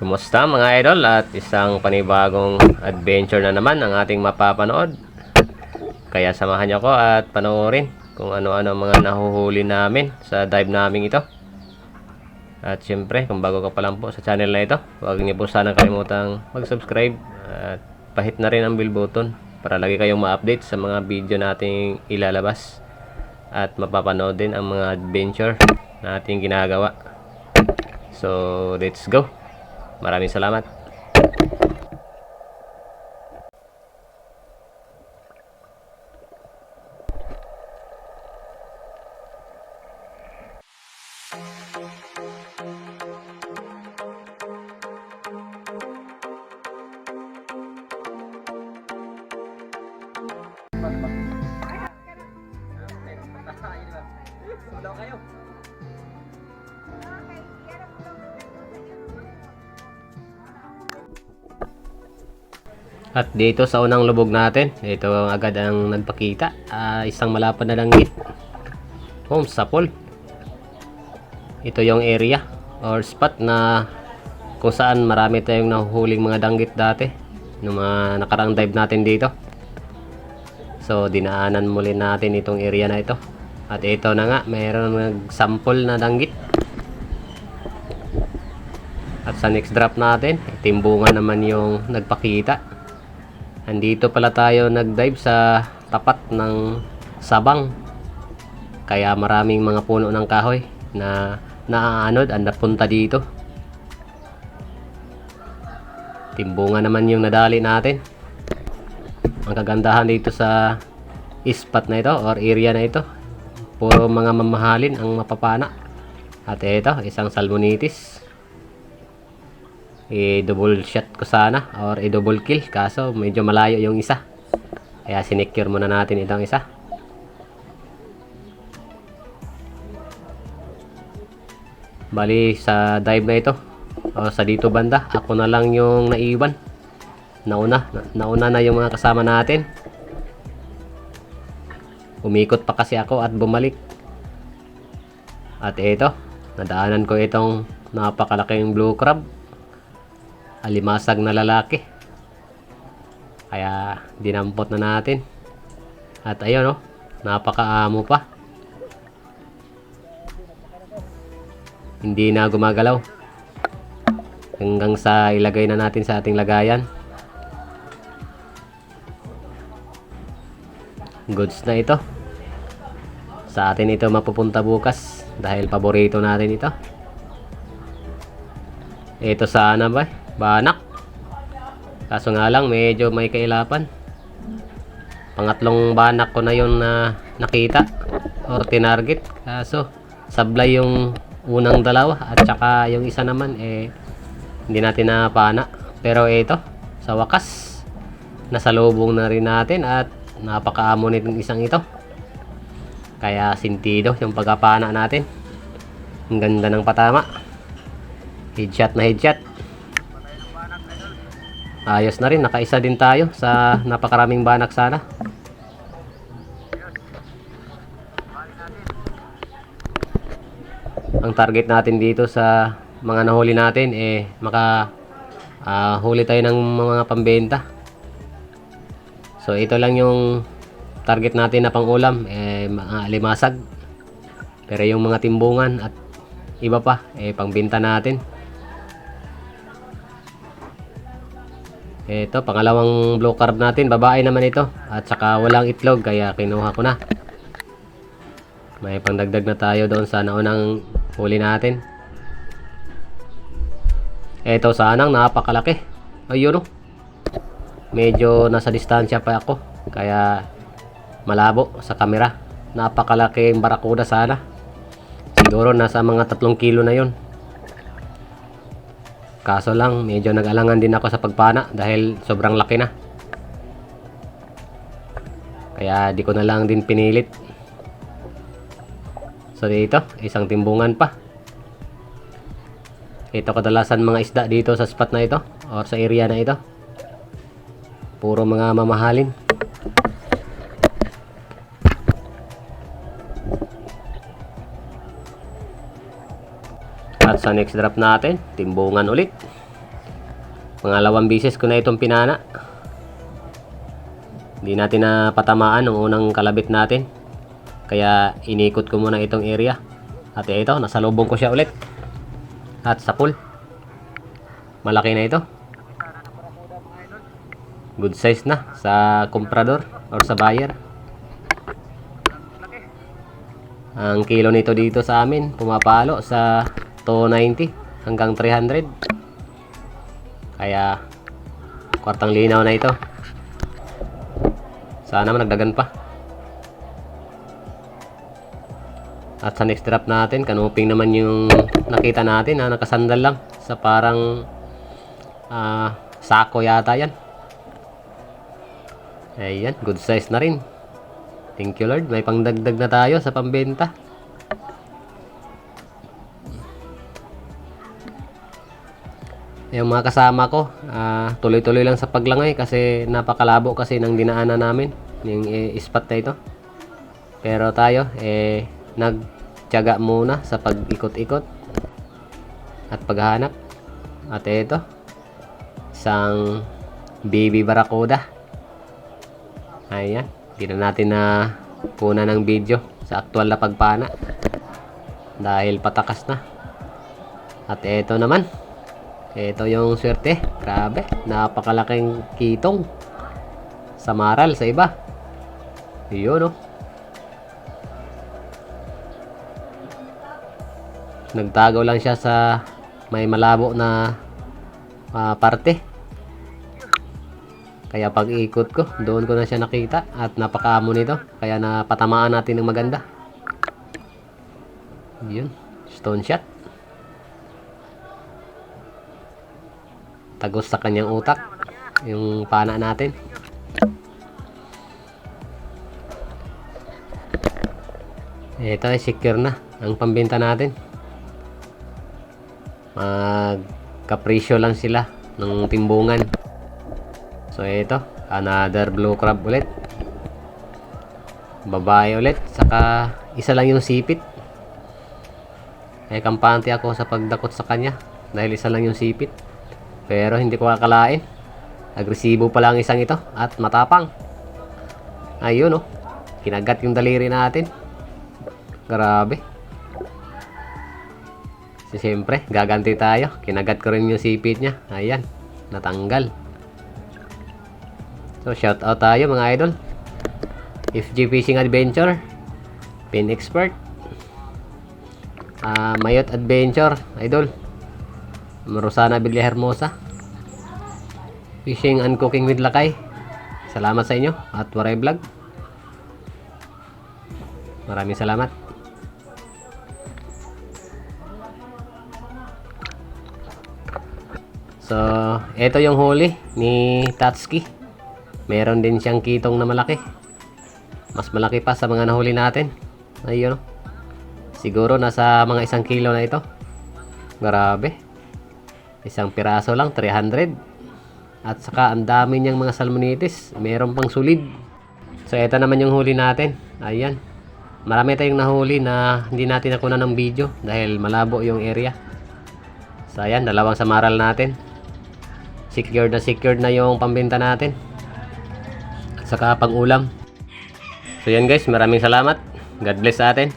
Kumusta mga idol, at isang panibagong adventure na naman ang ating mapapanood. Kaya samahan niyo ko at panoorin kung ano-ano mga nahuhuli namin sa dive namin ito. At syempre, kung bago ka pa lang po sa channel na ito, huwag niyo po sana kalimutang mag-subscribe at pahit na rin ang bell button para lagi kayong ma-update sa mga video nating ilalabas at mapapanood din ang mga adventure na ating ginagawa. So, let's go! Maraming salamat. At dito sa unang lubog natin, ito agad ang nagpakita, isang malapad na langgit. Sapol. Ito yung area or spot na kung saan marami tayong nahuhuling mga danggit dati nung mga nakarang dive natin dito. So dinaanan muli natin itong area na ito. At ito na nga, mayroon nagsample na danggit. At sa next drop natin, timbungan naman yung nagpakita. Andito pala tayo nag-dive sa tapat ng sabang. Kaya maraming mga puno ng kahoy na naaanod ang napunta dito. Timbungan naman yung nadali natin. Ang kagandahan dito sa spot na ito or area na ito, puro mga mamahalin ang mapapana. At ito, isang salmonitis. I-double shot ko sana or i-double kill, kaso medyo malayo yung isa, kaya sinecure muna natin itong isa. Bali sa dive na ito o sa dito banda, ako na lang yung naiwan. Nauna na yung mga kasama natin. Umikot pa kasi ako at bumalik. At ito, nadaanan ko itong napakalaking blue crab, alimasag na lalaki, kaya dinampot na natin. At ayun, napakaamo pa, hindi na gumagalaw hanggang sa ilagay na natin sa ating lagayan. Goods na ito, sa atin ito mapupunta bukas dahil paborito natin ito. Ito sana ba banak, kaso nga lang medyo may kailapan. Pangatlong banak ko na yung nakita or tinarget, kaso sablay yung unang dalawa at saka yung isa naman hindi natin napana. Pero ito, sa wakas nasalubong na rin natin at napakaamo nitong isang ito, kaya sintido yung pagkapana natin. Ang ganda ng patama, headshot na headshot. Ayos na rin, nakaisa din tayo sa napakaraming banak sana. Ang target natin dito sa mga nahuli natin huli tayo ng mga pambenta. So ito lang yung target natin na pangulam, mga alimasag. Pero yung mga timbungan at iba pa pangbenta natin. Ito, pangalawang blue carb natin, babae naman ito, at saka walang itlog, kaya kinuha ko na. May pangdagdag na tayo doon sa naunang huli natin. Ito sanang napakalaki. Ayun, medyo nasa distansya pa ako, kaya malabo sa camera. Napakalaking barakuda sana. Siguro nasa mga 3 kilo na yun. Kaso lang, medyo nag-alangan din ako sa pagpana dahil sobrang laki na. Kaya di ko na lang din pinilit. So dito, isang timbungan pa. Ito kadalasan mga isda dito sa spot na ito or sa area na ito. Puro mga mamahalin. At sa next drop natin, timbungan ulit. Pangalawang bisis ko na itong pinana. Hindi natin napatamaan ng unang kalabit natin. Kaya inikot ko muna itong area. At ito, nasalubong ko siya ulit. At sa pool. Malaki na ito. Good size na sa comprador or sa buyer. Ang kilo nito dito sa amin pumapalo sa 290 hanggang 300. Kaya kwartang linaw na ito. Sana managdagan pa. At sa next drop natin, kanuping naman yung nakita natin na nakasandal lang sa parang sako yata yan. Ayan, good size na rin. Thank you Lord, may pangdagdag na tayo sa pambenta. Yung mga kasama ko, tuloy-tuloy lang sa paglangay kasi napakalabo kasi ng dinaanan namin yung spot na ito. Pero tayo, nagtiyaga muna sa pag-ikot-ikot at paghahanap. At ito, isang baby barracuda. Ayan, hindi na natin na kuna ng video sa aktual na pagpana dahil patakas na. At ito naman, ito yung swerte. Grabe, napakalaking kitong sa maral sa iba. Yun, oh. Nagtago lang siya sa may malabo na parte. Kaya pag ikot ko, doon ko na siya nakita at napakaamo nito. Kaya napatamaan natin ng maganda. Yun, stone shot. Tagos sa kanyang utak yung pana natin. Ito ay secure na ang pambenta natin. Magkapresyo lang sila ng timbungan. So ito, another blue crab ulit. Babae ulit, saka isa lang yung sipit. Kampante ako sa pagdakot sa kanya dahil isa lang yung sipit. Pero hindi ko akalain, agresibo pala ang isang ito at matapang. Ayun, oh, kinagat yung daliri natin. Grabe. Siyempre, gaganti tayo. Kinagat ko rin yung sipit niya. Ayan, natanggal. So, shout out tayo mga idol. FG Fishing Adventure, Pin Expert, Mayot Adventure, idol. Rosana Villahermosa, Fishing and Cooking with Lakay. Salamat sa inyo at Waray Vlog. Maraming salamat. So, ito yung huli ni Tatsuki. Meron din siyang kitong na malaki. Mas malaki pa sa mga nahuli natin. Ayun. Siguro nasa mga 1 kilo na ito. Grabe. Isang piraso lang, 300. At saka ang dami niyang mga salmonitis. Meron pang sulid. So, ito naman yung huli natin. Ayan. Marami tayong nahuli na hindi natin nakuna ng video dahil malabo yung area. So, ayan. Dalawang samaral natin. Secured na yung pambenta natin. At saka pang ulam. So yan guys, maraming salamat. God bless sa atin.